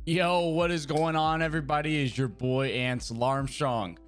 Yo, what is going on, everybody? Is your boy Ansel Armstrong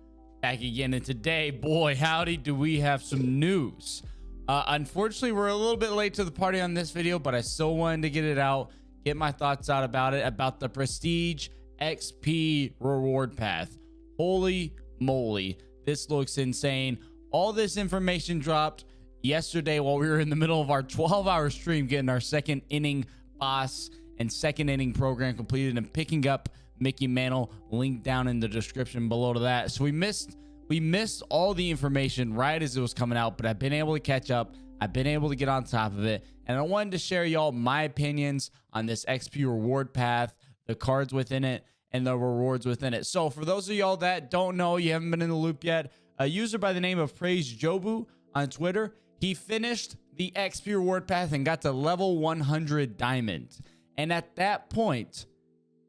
back again, and today, boy howdy, do we have some news. Unfortunately, we're a little bit late to the party on this video, but I still wanted to get it out, get my thoughts out about it, about the Prestige XP reward path. Holy moly, this looks insane. All this information dropped yesterday while we were in the middle of our 12-hour stream, getting our second inning boss and second inning program completed and picking up Mickey Mantle. Link down in the description below to that. So we missed all the information right as it was coming out, but I've been able to catch up. I've been able to get on top of it, and I wanted to share y'all my opinions on this XP reward path, the cards within it, and the rewards within it. So for those of y'all that don't know, you haven't been in the loop yet, a user by the name of Praise Jobu on Twitter, he finished the XP reward path and got to level 100 diamond. And at that point,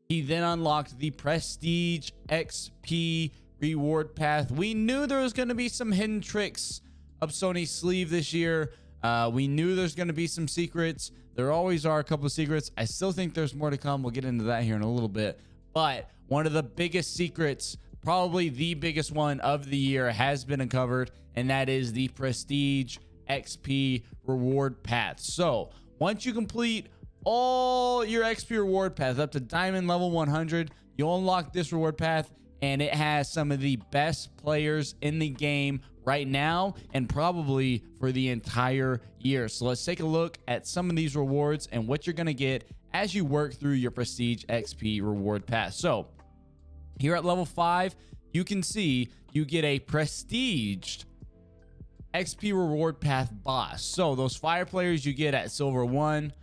he then unlocked the Prestige XP reward path. We knew there was going to be some hidden tricks up Sony's sleeve this year. We knew there's going to be some secrets. There always are a couple of secrets. I still think there's more to come. We'll get into that here in a little bit. But one of the biggest secrets, probably the biggest one of the year, has been uncovered, and that is the Prestige XP reward path. So once you complete all your XP reward path up to diamond level 100, you'll unlock this reward path, and it has some of the best players in the game right now and probably for the entire year. So let's take a look at some of these rewards and what you're going to get as you work through your Prestige XP reward path. So here at level 5, you can see you get a Prestige XP reward path boss. So those fire players you get at silver 1,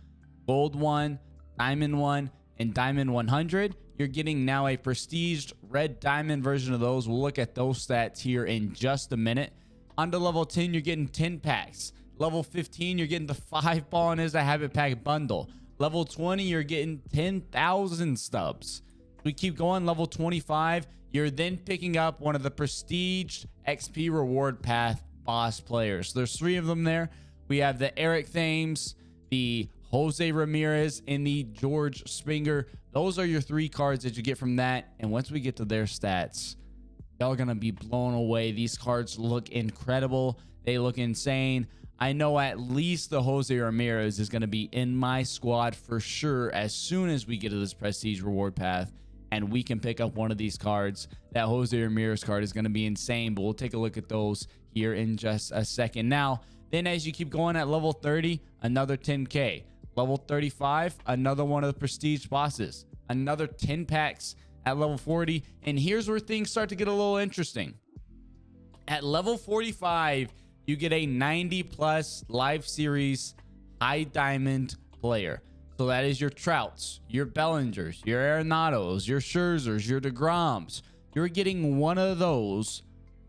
gold 1, diamond 1, and diamond 100, you're getting now a prestiged red diamond version of those. We'll look at those stats here in just a minute. On to level 10, you're getting 10 packs. Level 15, you're getting the 5 ball and is a habit pack bundle. Level 20, you're getting 10,000 stubs. We keep going. Level 25, you're then picking up one of the prestige XP reward path boss players. So there's 3 of them there. We have the Eric Thames, the Jose Ramirez, and the George Springer. Those are your 3 cards that you get from that. And once we get to their stats, y'all gonna be blown away. These cards look incredible. They look insane. I know at least the Jose Ramirez is gonna be in my squad for sure as soon as we get to this prestige reward path and we can pick up one of these cards. That Jose Ramirez card is gonna be insane, but we'll take a look at those here in just a second. Now, then as you keep going at level 30, another 10K. Level 35, another one of the prestige bosses, another 10 packs at level 40. And here's where things start to get a little interesting. At level 45, you get a 90+ live series high diamond player. So that is your Trouts, your Bellingers, your Arenados, your Scherzers, your DeGroms. You're getting one of those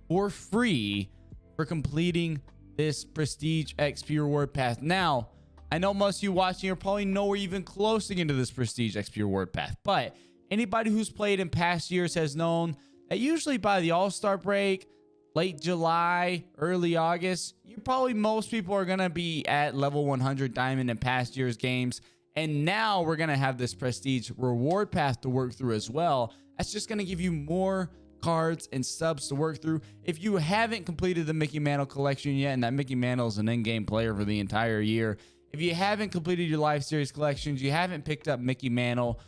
for free for completing this Prestige XP reward path. Now, I know most of you watching are probably nowhere even close to getting to this Prestige XP reward path, but anybody who's played in past years has known that usually by the All-Star break, late July, early August, most people are going to be at level 100 diamond in past year's games. And now we're going to have this Prestige reward path to work through as well. That's just going to give you more cards and subs to work through. If you haven't completed the Mickey Mantle collection yet, and that Mickey Mantle is an in-game player for the entire year, if you haven't completed your live series collections, you haven't picked up Mickey Mantle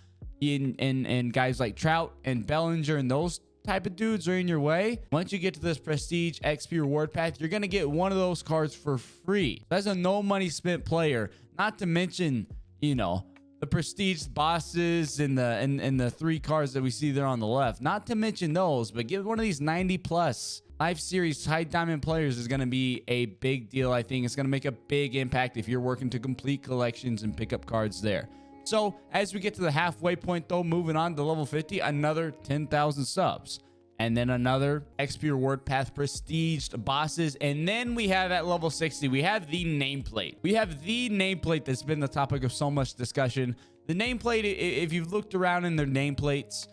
and guys like Trout and Bellinger and those type of dudes are in your way, once you get to this Prestige XP reward path, you're going to get one of those cards for free. That's a no money spent player, not to mention, you know, the prestige bosses and the 3 cards that we see there on the left, not to mention those, but get one of these 90+ live series high diamond players is going to be a big deal. I think it's going to make a big impact if you're working to complete collections and pick up cards there. So as we get to the halfway point though, moving on to level 50, another 10,000 subs, and then another XP reward path prestige bosses. And then we have at level 60, we have the nameplate. We have the nameplate that's been the topic of so much discussion. The nameplate, if you've looked around in their nameplates,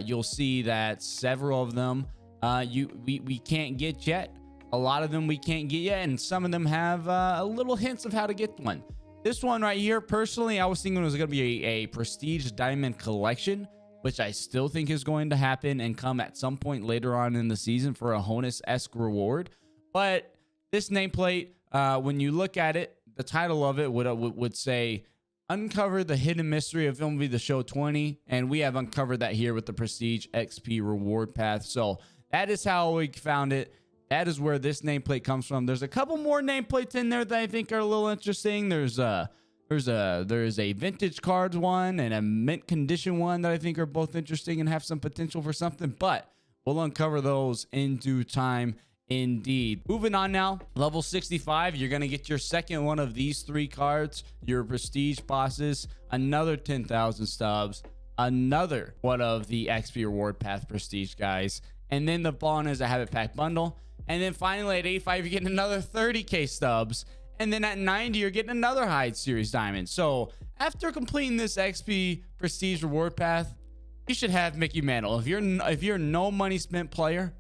you'll see that several of them we can't get yet. A lot of them we can't get yet, and some of them have little hints of how to get one. This one right here, personally, I was thinking it was going to be a prestige diamond collection which I still think is going to happen and come at some point later on in the season for a Honus-esque reward. But this nameplate, when you look at it, the title of it would say uncover the hidden mystery of MLB The Show 20, and we have uncovered that here with the Prestige XP reward path. So that is how we found it. That is where this nameplate comes from. There's a couple more nameplates in there that I think are a little interesting. There's a vintage cards one and a mint condition one that I think are both interesting and have some potential for something, but we'll uncover those in due time. Indeed. Moving on now, level 65, you're going to get your second one of these 3 cards, your prestige bosses, another 10,000 stubs, another one of the XP reward path prestige guys, and then the bond is a habit pack bundle. And then finally at 85, you're getting another 30k stubs, and then at 90, you're getting another Hyde Series diamond. So after completing this XP prestige reward path, you should have Mickey Mantle. If you're no money spent player,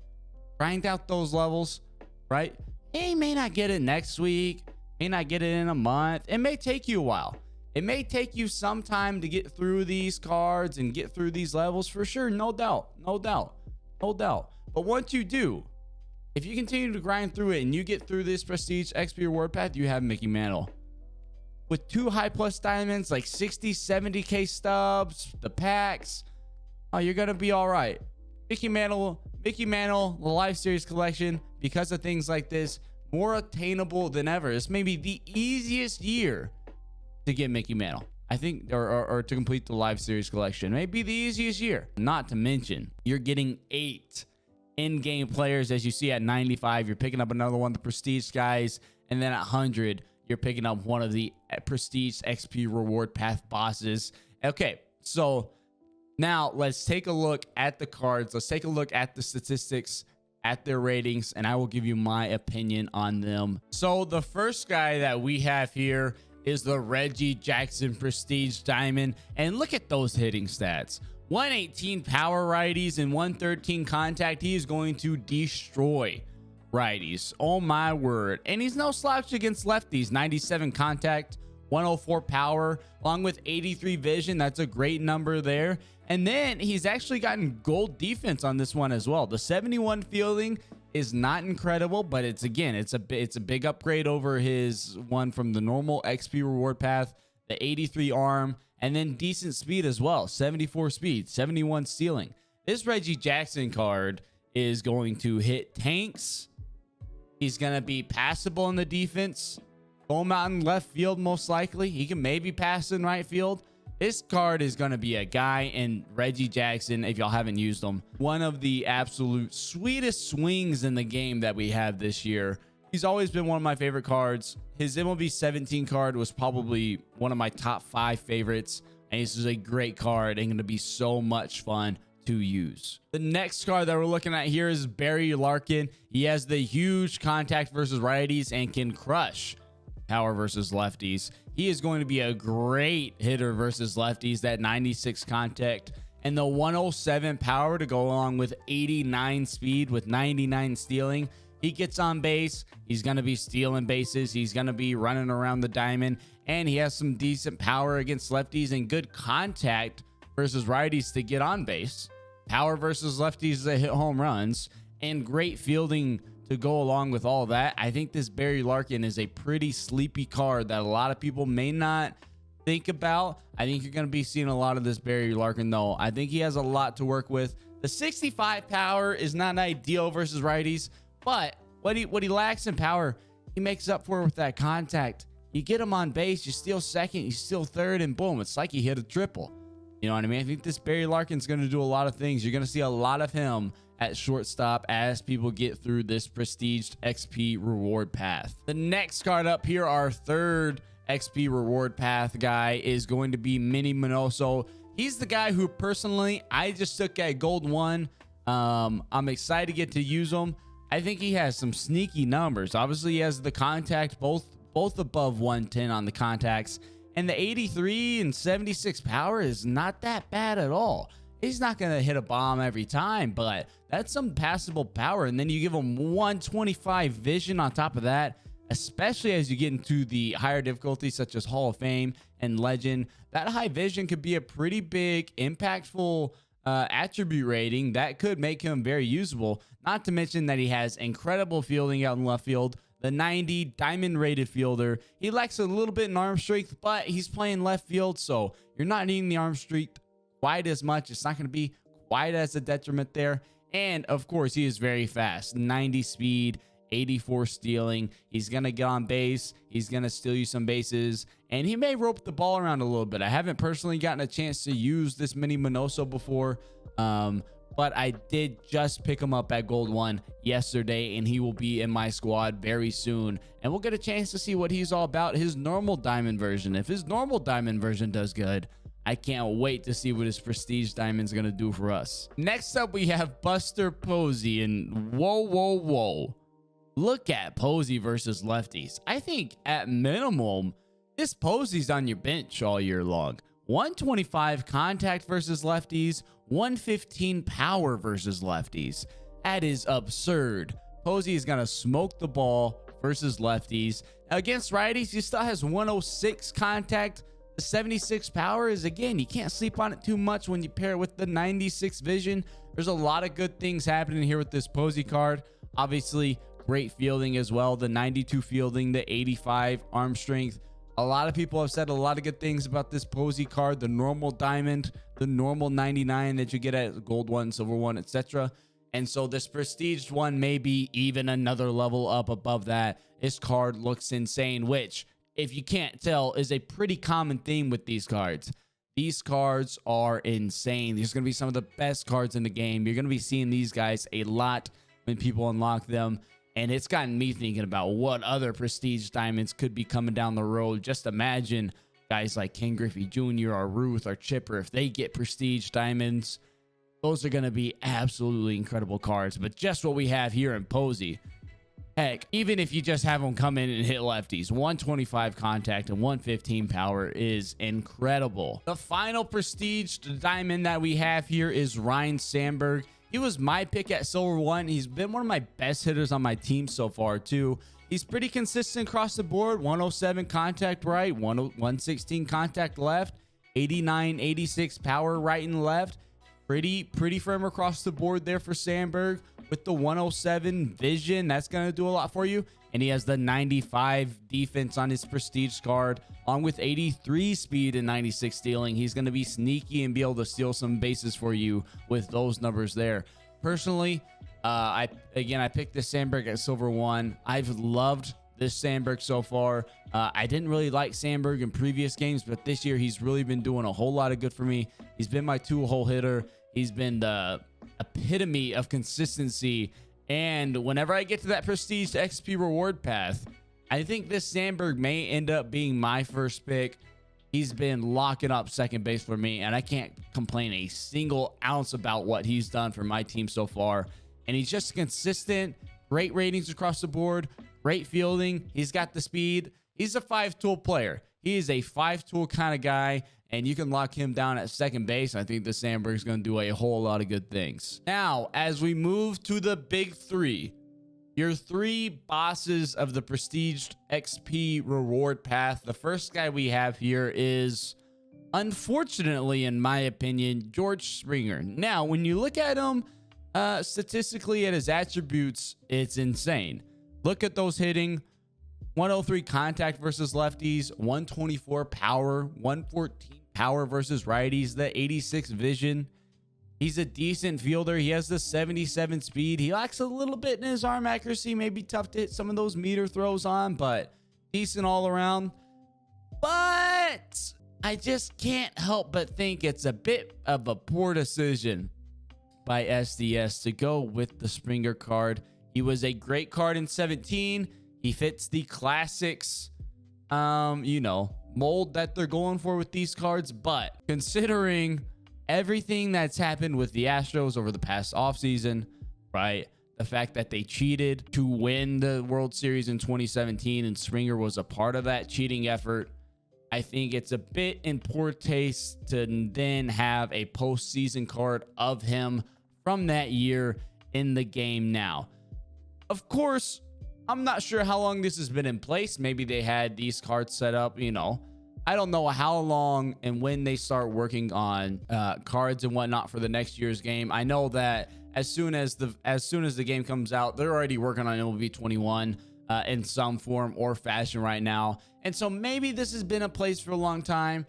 grind out those levels, right? Hey, may not get it next week, may not get it in a month. It may take you a while. It may take you some time to get through these cards and get through these levels for sure. No doubt. But once you do, if you continue to grind through it and you get through this prestige XP reward path, you have Mickey Mantle. With 2 high plus diamonds, like 60, 70k stubs, the packs, oh, you're going to be all right. Mickey Mantle, the Life Series collection, because of things like this, more attainable than ever. This may be the easiest year to get Mickey Mantle, I think, or to complete the Live Series collection. Maybe the easiest year. Not to mention, you're getting 8 in-game players. As you see at 95, you're picking up another one of the Prestige guys, and then at 100, you're picking up one of the Prestige XP reward path bosses. Okay, so now let's take a look at the cards. Let's take a look at the statistics, at their ratings, and I will give you my opinion on them. So the first guy that we have here is the Reggie Jackson Prestige Diamond, and look at those hitting stats. 118 power righties and 113 contact. He is going to destroy righties. Oh my word. And he's no slouch against lefties. 97 contact, 104 power, along with 83 vision. That's a great number there. And then he's actually gotten gold defense on this one as well. The 71 fielding is not incredible, but it's a big upgrade over his one from the normal XP reward path. The 83 arm, and then decent speed as well. 74 speed, 71 stealing. This Reggie Jackson card is going to hit tanks. He's going to be passable in the defense. Go out in left field most likely. He can maybe pass in right field. This card is going to be a guy in Reggie Jackson, if y'all haven't used him. One of the absolute sweetest swings in the game that we have this year. He's always been one of my favorite cards. His MLB 17 card was probably one of my top 5 favorites. And this is a great card and going to be so much fun to use. The next card that we're looking at here is Barry Larkin. He has the huge contact versus righties and can crush power versus lefties. He is going to be a great hitter versus lefties. That 96 contact and the 107 power to go along with 89 speed with 99 stealing. He gets on base. He's going to be stealing bases. He's going to be running around the diamond, and he has some decent power against lefties and good contact versus righties to get on base. Power versus lefties that hit home runs, and great fielding to go along with all that. I think this Barry Larkin is a pretty sleepy card that a lot of people may not think about. I think you're going to be seeing a lot of this Barry Larkin, though. I think he has a lot to work with. The 65 power is not ideal versus righties, but what he lacks in power, he makes up for it with that contact. You get him on base, you steal second, you steal third, and boom, it's like he hit a triple. You know what I mean? I think this Barry Larkin's going to do a lot of things. You're going to see a lot of him at shortstop as people get through this prestiged XP reward path. The next card up here, our third XP reward path guy, is going to be Minnie Minoso. He's the guy who personally I just took at gold 1. I'm excited to get to use him. I think he has some sneaky numbers. Obviously, he has the contact, both above 110 on the contacts. And the 83 and 76 power is not that bad at all. He's not going to hit a bomb every time, but that's some passable power. And then you give him 125 vision on top of that, especially as you get into the higher difficulties such as Hall of Fame and Legend. That high vision could be a pretty big, impactful attribute rating, that could make him very usable. Not to mention that he has incredible fielding out in left field. The 90 diamond rated fielder. He lacks a little bit in arm strength, but he's playing left field, so you're not needing the arm strength quite as much. It's not going to be quite as a detriment there. And of course, he is very fast. 90 speed, 84 stealing. He's going to get on base. He's going to steal you some bases, and he may rope the ball around a little bit. I haven't personally gotten a chance to use this Minnie Minoso before, but I did just pick him up at Gold 1 yesterday, and he will be in my squad very soon. And we'll get a chance to see what he's all about. His normal diamond version. If his normal diamond version does good, I can't wait to see what his prestige diamond's going to do for us. Next up, we have Buster Posey. And whoa. Look at Posey versus lefties. I think at minimum, this Posey's on your bench all year long. 125 contact versus lefties, 115 power versus lefties. That is absurd. Posey is going to smoke the ball versus lefties. Against righties, he still has 106 contact. The 76 power is, again, you can't sleep on it too much when you pair it with the 96 vision. There's a lot of good things happening here with this Posey card. Obviously, great fielding as well. The 92 fielding, the 85 arm strength. A lot of people have said a lot of good things about this Posey card. The normal diamond, the normal 99 that you get at Gold 1, Silver 1, etc. And so this prestige one may be even another level up above that. This card looks insane, which, if you can't tell, is a pretty common theme with these cards. These cards are insane. These are going to be some of the best cards in the game. You're going to be seeing these guys a lot when people unlock them. And it's gotten me thinking about what other prestige diamonds could be coming down the road. Just imagine guys like Ken Griffey Jr. or Ruth or Chipper, if they get prestige diamonds, those are going to be absolutely incredible cards. But just what we have here in Posey, heck, even if you just have them come in and hit lefties, 125 contact and 115 power is incredible. The final prestige diamond that we have here is Ryne Sandberg. He was my pick at Silver 1. He's been one of my best hitters on my team so far, too. He's pretty consistent across the board. 107 contact right, 116 contact left, 89, 86 power right and left. Pretty firm across the board there for Sandberg. With the 107 vision, that's going to do a lot for you. And he has the 95 defense on his prestige card, along with 83 speed and 96 stealing. He's going to be sneaky and be able to steal some bases for you with those numbers there. Personally, I picked this Sandberg at Silver 1. I've loved this Sandberg so far. I didn't really like Sandberg in previous games, but this year he's really been doing a whole lot of good for me. He's been my two-hole hitter. He's been the epitome of consistency. And whenever I get to that prestige to XP reward path, I think this Sandberg may end up being my first pick. He's been locking up second base for me, and I can't complain a single ounce about what he's done for my team so far. And he's just consistent, great ratings across the board, great fielding. He's got the speed. He's a 5-tool player. He is a 5-tool kind of guy, and you can lock him down at second base. I think the Sandberg is going to do a whole lot of good things. Now, as we move to the big three, your three bosses of the prestige XP reward path. The first guy we have here is, unfortunately, in my opinion, George Springer. Now, when you look at him statistically at his attributes, it's insane. Look at those hitting. 103 contact versus lefties, 124 power, 114 power versus righties, the 86 vision. He's a decent fielder. He has the 77 speed. He lacks a little bit in his arm accuracy. Maybe tough to hit some of those meter throws on, but decent all around. But I just can't help but think it's a bit of a poor decision by SDS to go with the Springer card. He was a great card in 17. He fits the classics, mold that they're going for with these cards. But considering everything that's happened with the Astros over the past offseason, right? The fact that they cheated to win the World Series in 2017 and Springer was a part of that cheating effort. I think it's a bit in poor taste to then have a postseason card of him from that year in the game now. Of course, I'm not sure how long this has been in place. Maybe they had these cards set up, I don't know how long and when they start working on cards and whatnot for the next year's game. I know that as soon as the game comes out, they're already working on MLB 21 in some form or fashion right now. And so maybe this has been in place for a long time.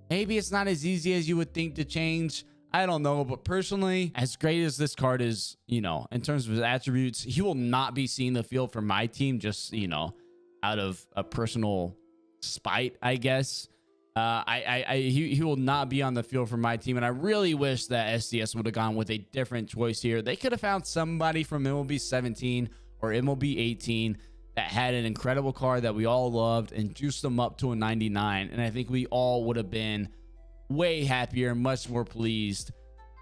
Maybe it's not as easy as you would think to change. I don't know, but personally, as great as this card is, you know, in terms of his attributes, he will not be seeing the field for my team, just, you know, out of a personal spite, I guess. He will not be on the field for my team, and I really wish that SDS would have gone with a different choice here. They could have found somebody from MLB 17 or MLB 18 that had an incredible card that we all loved and juiced them up to a 99, and I think we all would have been way happier and much more pleased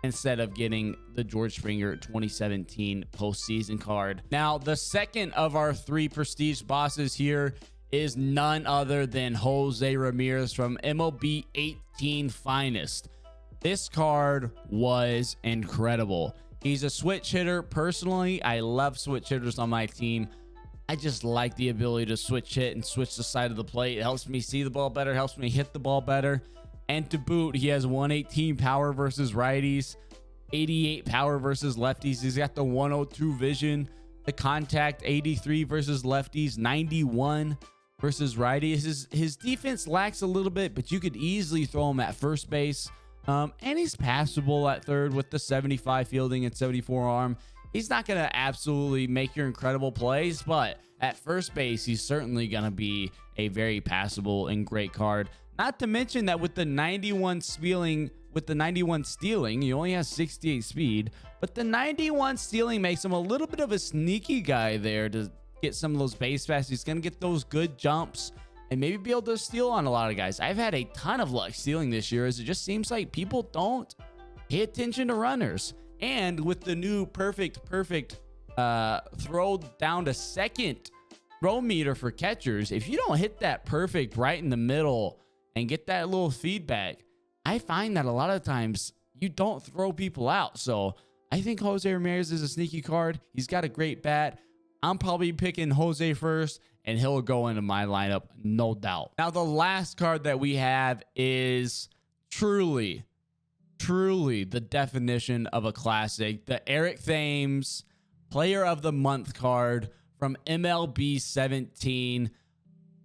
instead of getting the George Springer 2017 postseason card. Now, the second of our 3 prestige bosses here is none other than Jose Ramirez from MLB 18 Finest. This card was incredible. He's a switch hitter. Personally, I love switch hitters on my team. I just like the ability to switch hit and switch the side of the plate. It helps me see the ball better, helps me hit the ball better. And to boot, he has 118 power versus righties, 88 power versus lefties. He's got the 102 vision, the contact 83 versus lefties, 91 versus righties. His defense lacks a little bit, but you could easily throw him at first base. And he's passable at third with the 75 fielding and 74 arm. He's not going to absolutely make your incredible plays, but at first base, he's certainly going to be a very passable and great card. Not to mention that with the 91 stealing, he only has 68 speed, but the 91 stealing makes him a little bit of a sneaky guy there to get some of those base paths. He's going to get those good jumps and maybe be able to steal on a lot of guys. I've had a ton of luck stealing this year, as it just seems like people don't pay attention to runners. And with the new perfect throw down to second throw meter for catchers, if you don't hit that perfect right in the middle and get that little feedback, I find that a lot of times you don't throw people out. So I think Jose Ramirez is a sneaky card. He's got a great bat. I'm probably picking Jose first, and he'll go into my lineup, no doubt. Now, the last card that we have is truly the definition of a classic. The Eric Thames Player of the Month card from MLB 17.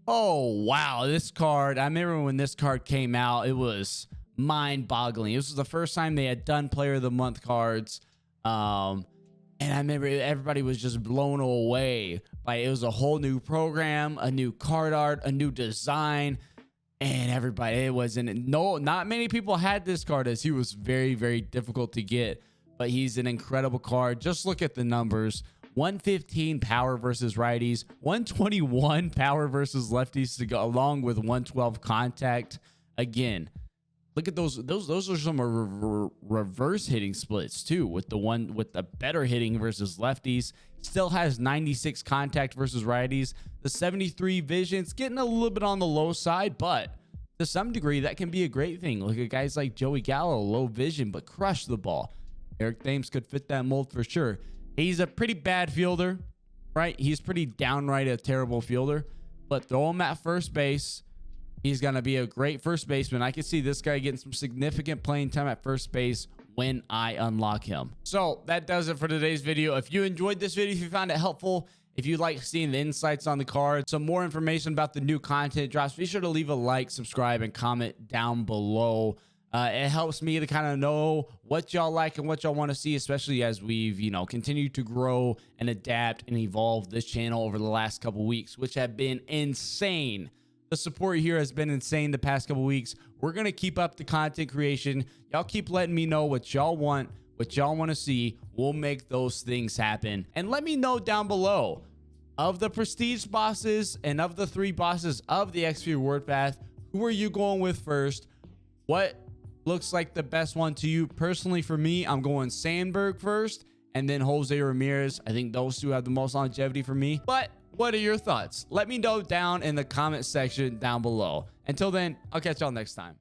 Oh, wow. This card, I remember when this card came out, it was mind-boggling. This was the first time they had done Player of the Month cards. And I remember everybody was just blown away by it. It was a whole new program, a new card art, a new design, and everybody, it wasn't, not many people had this card, as he was very, very difficult to get, but he's an incredible card. Just look at the numbers. 115 power versus righties, 121 power versus lefties to go along with 112 contact. Again, look at those are some reverse hitting splits too, with the one with the better hitting versus lefties. Still has 96 contact versus righties. The 73 vision's getting a little bit on the low side, but to some degree that can be a great thing. Look at guys like Joey Gallo, low vision but crush the ball. Eric Thames could fit that mold for sure. He's a pretty bad fielder, right? He's pretty downright a terrible fielder, but throw him at first base. He's going to be a great first baseman. I can see this guy getting some significant playing time at first base when I unlock him. So that does it for today's video. If you enjoyed this video, if you found it helpful, if you like seeing the insights on the card, some more information about the new content drops, be sure to leave a like, subscribe, and comment down below. It helps me to kind of know what y'all like and what y'all want to see, especially as we've, continued to grow and adapt and evolve this channel over the last couple weeks, which have been insane. The support here has been insane the past couple weeks. We're going to keep up the content creation. Y'all keep letting me know what y'all want, what y'all want to see. We'll make those things happen. And let me know down below, of the prestige bosses and of the 3 bosses of the XP reward path, who are you going with first? What looks like the best one to you? Personally, for me, I'm going Sandberg first and then Jose Ramirez. I think those 2 have the most longevity for me. But what are your thoughts? Let me know down in the comment section down below. Until then, I'll catch y'all next time.